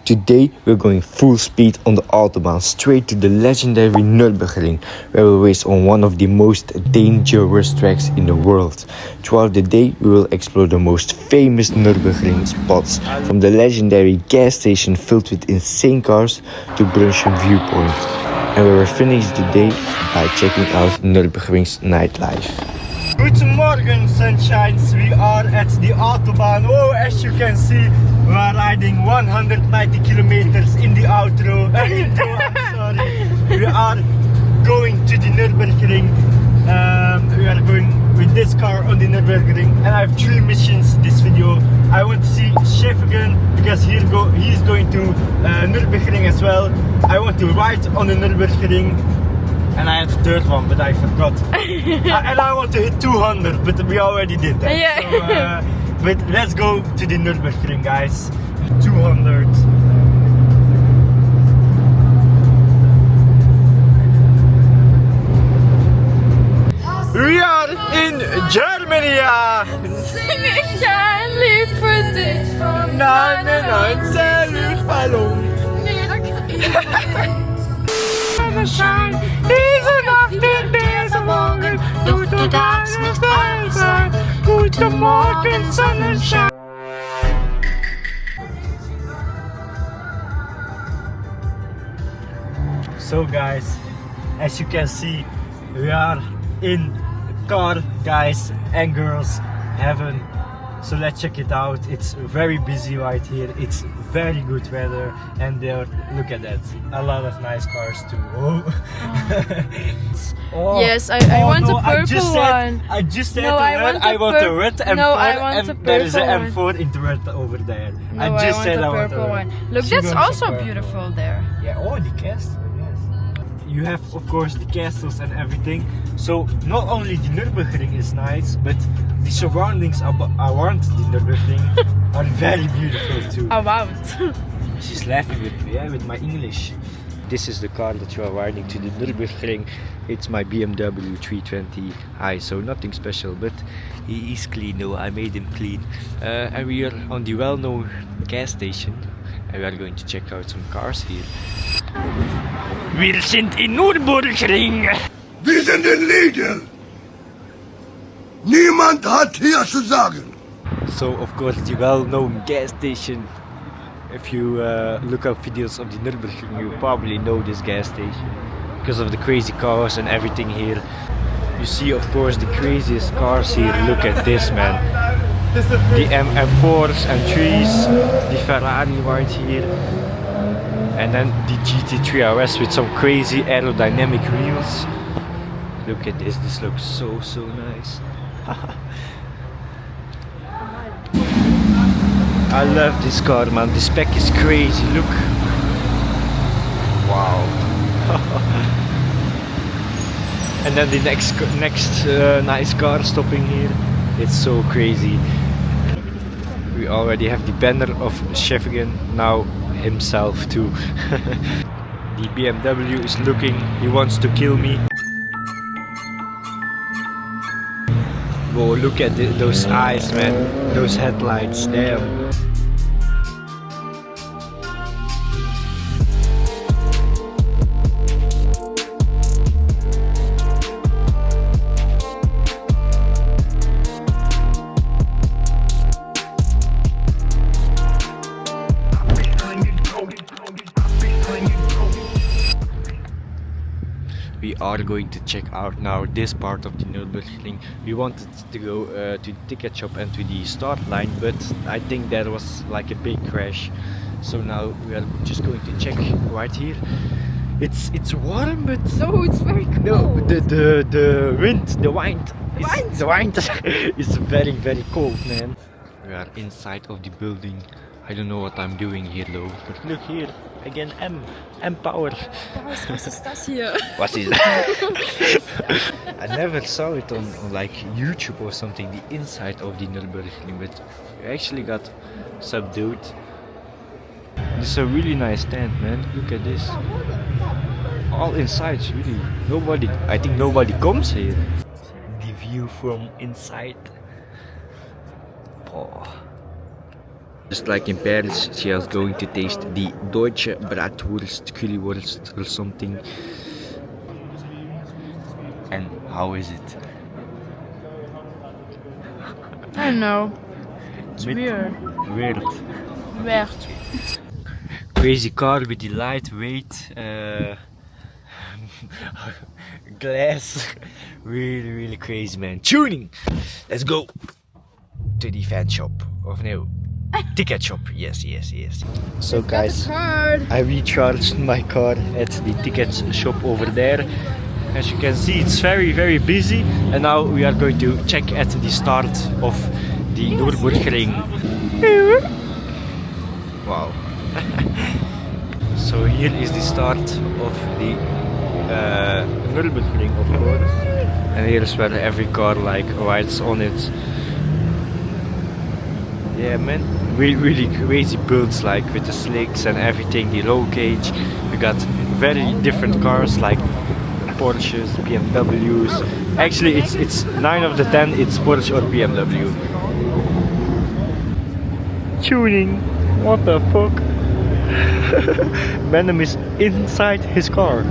Today we're going full speed on the Autobahn straight to the legendary Nürburgring, where we'll race on one of the most dangerous tracks in the world. Throughout the day we will explore the most famous Nürburgring spots, from the legendary gas station filled with insane cars to Brünnchen viewpoint. And we will finish the day by checking out Nürburgring's nightlife. Guten Morgen, sunshines. We are at the Autobahn. Oh, as you can see, we are riding 190 kilometers in the intro. I'm sorry. We are going to the Nürburgring. We are going with this car on the Nürburgring, and I have 3 missions this video. I want to see Schäfchen because he's going to Nürburgring as well. I want to ride on the Nürburgring. And I had the third one, but I forgot. And I want to hit 200, but we already did that. Yeah. So, but let's go to the Nürburgring, guys. 200. We are in Germany. Sing ich ein Lied für dich von 99 Luftballon. Nee, da kann ich Schein, diese Nacht in dieser Morgen, du darfst nicht alt sein. Guten Morgen, Sonnenschein. So guys, as you can see, we are in car, guys and girls, heaven. So let's check it out. It's very busy right here. It's very good weather, and there, look at that, a lot of nice cars too. Oh. Oh. Yes, I want no, a purple one. I just said No, the I red. want I want a red M4, No, I want a and there is an purple M4 in the red over there. No, I just said want I a want purple a one. Look, She that's wants a also purple beautiful one. there. Yeah, oh, the castle, yes. You have, of course, the castles and everything. So not only the Nürburgring is nice, but the surroundings around the Nürburgring are very beautiful too. About. She's laughing with me, with my English. This is the car that you are riding to the Nürburgring. It's my BMW 320i, so nothing special, but he is clean though. I made him clean. And we are on the well-known gas station, and we are going to check out some cars here. Wir sind in Nürburgring. Wir sind in Lidl. Niemand hat hier zu sagen. So of course the well-known gas station. If you look up videos of the Nürburgring, you probably know this gas station because of the crazy cars and everything here. You see, of course, the craziest cars here. Look at this, man. The M4s and 3s, the Ferrari right here, and then the GT3 RS with some crazy aerodynamic wheels. Look at this. This looks so nice. I love this car, man. The spec is crazy. Look. Wow. And then the next nice car stopping here. It's so crazy. We already have the banner of Schäfchen, now himself too. The BMW is looking. He wants to kill me. Whoa, look at those eyes, man. Those headlights, damn. We are going to check out now this part of the Nürburgring. We wanted to go to the ticket shop and to the start line, but I think there was like a big crash. So now we are just going to check right here. It's warm, but No, it's very cold. no, the wind is very cold, man. We are inside of the building. I don't know what I'm doing here though, but look here, again M power. Was ist das hier? What is that? I never saw it on like YouTube or something, the inside of the Nürburgring, but we actually got subdued. This is a really nice tent, man. Look at this. All inside, really. I think nobody comes here. The view from inside. Oh. Just like in Paris, she was going to taste the Deutsche Bratwurst, Currywurst or something. And how is it? I don't know. It's weird. Weird. Weird. Crazy car with the lightweight glass. Really crazy, man. Tuning! Let's go to the fan shop. Of no, ticket shop. Yes. So guys, I recharged my car at the ticket shop over there. As you can see, it's very busy. And now we are going to check at the start of the Nürburgring. Wow. So here is the start of the Nürburgring, of course. And here's where every car like rides on it. Yeah, man, really crazy builds, like with the slicks and everything, the low gauge. We got very different cars like Porsches, BMWs. Actually, it's 9 of the 10 it's Porsche or BMW. Tuning. What the fuck? Venom is inside his car.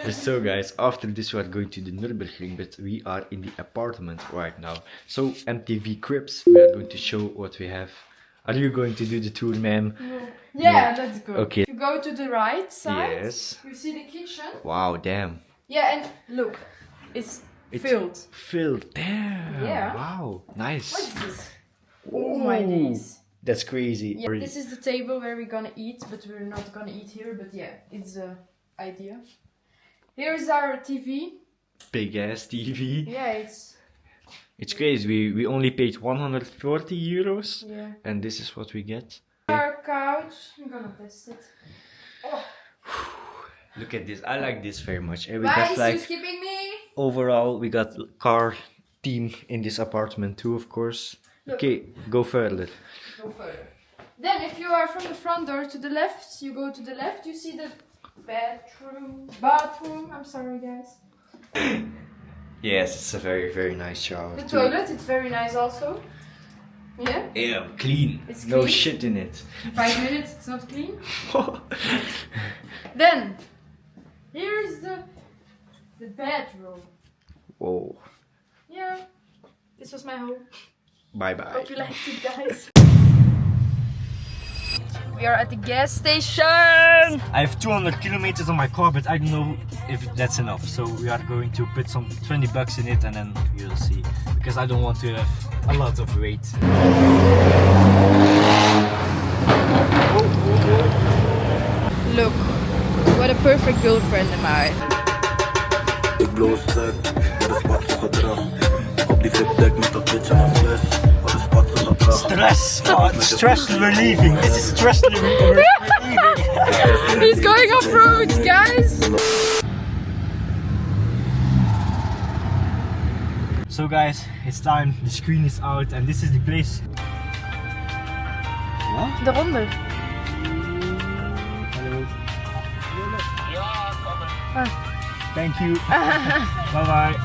So guys, after this we are going to the Nürburgring, but we are in the apartment right now. So MTV Cribs, we are going to show what we have. Are you going to do the tour, ma'am? Yeah, let's go. Okay. You go to the right side. Yes. You see the kitchen. Wow, damn. Yeah, and look, it's filled. Filled, damn. Yeah. Wow, nice. What's this? Oh my days. That's crazy. Yeah, this is the table where we're gonna eat, but we're not gonna eat here. But yeah, it's the idea. Here's our TV. Big ass TV. Yeah, It's crazy. We only paid 140 euros. Yeah. And this is what we get. Our couch. I'm gonna test it. Oh. Look at this. I like this very much. And we Why got is like you skipping me? overall we got car theme in this apartment too, of course. Look. Okay, go further. Go further. Then if you are from the front door to the left, you go to the left, you see the bathroom. I'm sorry guys. Yes, it's a very nice shower. The too. toilet, it's very nice also. Yeah? Yeah, clean. It's No clean. shit in it. 5 minutes, it's not clean. Then, here's the bedroom. Whoa. Yeah, this was my home. Bye bye. Hope you liked it, guys. We are at the gas station. I have 200 kilometers on my car, but I don't know if that's enough. So we are going to put some 20 bucks in it and then we'll see. Because I don't want to have a lot of weight. Look, what a perfect girlfriend am I. Ik bloos sec, wat een spatse gedrag. Op die flipdeck met dat bitch aan een fles. Wat een spatse gedrag. Stress! Oh, stress relieving. This is stress relieving. He's going off-road, guys. So guys, it's time. The screen is out and this is the place. What? Daaronder. Hello. Thank you. Bye bye.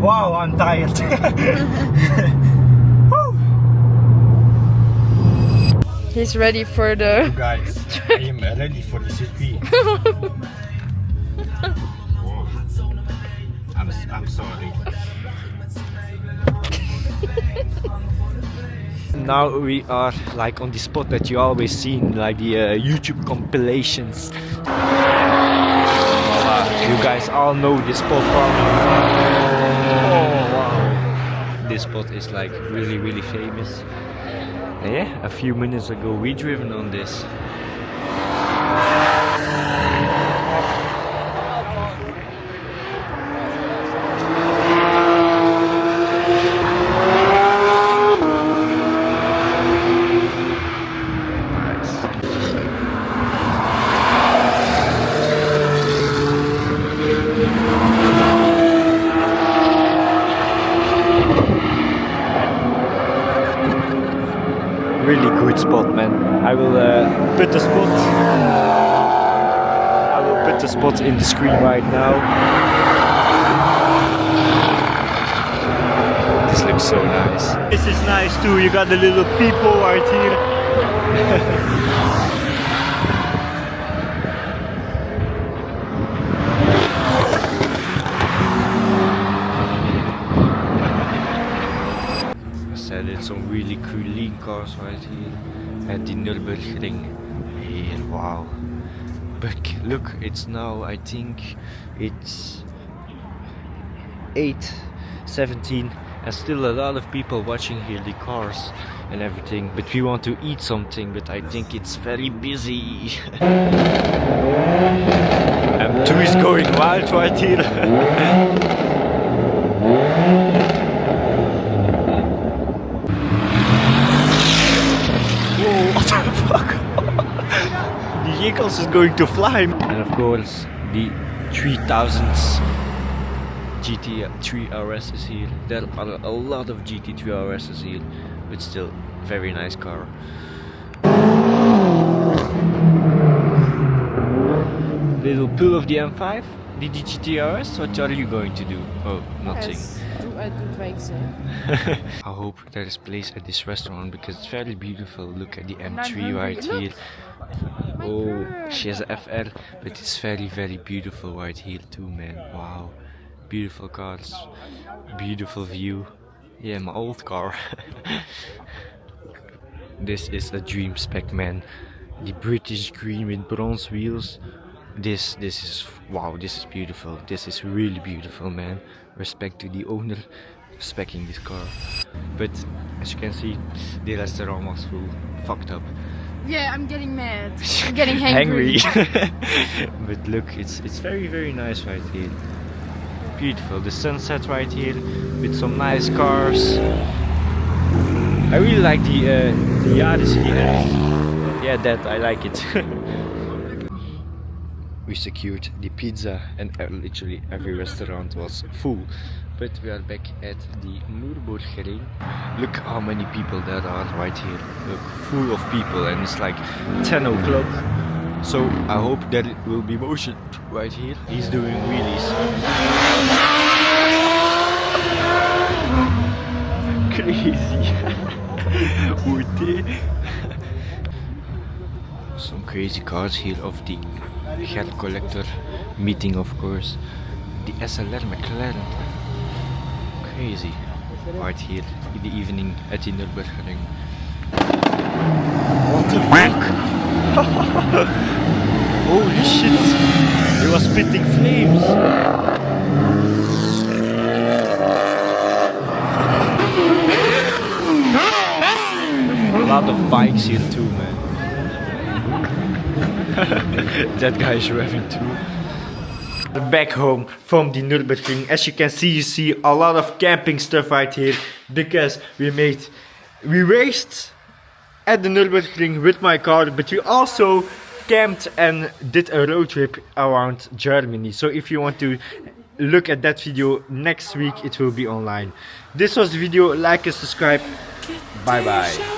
Wow, I'm tired. He's ready for the... Guys, I am ready for the circuit. Whoa. I'm sorry. Now we are like on the spot that you always see in like the YouTube compilations. You guys all know this spot probably. Oh wow. This spot is like really famous. And yeah, a few minutes ago we driven on this. Really good spot, man. I will put the spot. I will put the spot in the screen right now. This looks so nice. This is nice too. You got the little people right here. There's some really cool lean cars right here at the Nürburgring here. Wow. But look, it's now, I think it's 8:17 and still a lot of people watching here the cars and everything, but we want to eat something, but I think it's very busy. M2 is going wild right here. The Jiggles is going to fly. And of course the 3000s GT3 RS is here. There are a lot of GT3 RSs here, but still very nice car. Little pull of the M5, the GT3 RS. What are you going to do? Oh, nothing. I hope there is place at this restaurant because it's very beautiful. Look at the M3 right here. Oh, she has a FR, but it's very beautiful right here too, man. Wow, beautiful cars, beautiful view. Yeah, my old car. This is a dream spec, man. The British green with bronze wheels. This is wow. This is beautiful. This is really beautiful, man. Respect to the owner speccing this car. But as you can see, the restaurant was full, fucked up. Yeah, I'm getting mad. I'm getting hangry. But look, it's very nice right here. Beautiful. The sunset right here with some nice cars. I really like the Yaris here. Yeah, that I like it. We secured the pizza and literally every restaurant was full. But we are back at the Nürburgring. Look how many people there are right here. Look, full of people, and it's like 10 o'clock. So I hope there will be motion right here. He's doing wheelies. Crazy. Some crazy cars here of the Gert collector meeting, of course. The SLR McLaren. Crazy. Right here in the evening at the Nürburgring. What the fuck? Holy shit! He was spitting flames. A lot of bikes here too, man. That guy is revving too. Back home from the Nürburgring. As you can see, you see a lot of camping stuff right here because we raced at the Nürburgring with my car, but we also camped and did a road trip around Germany. So if you want to look at that video next week, it will be online. This was the video. Like and subscribe. Bye bye.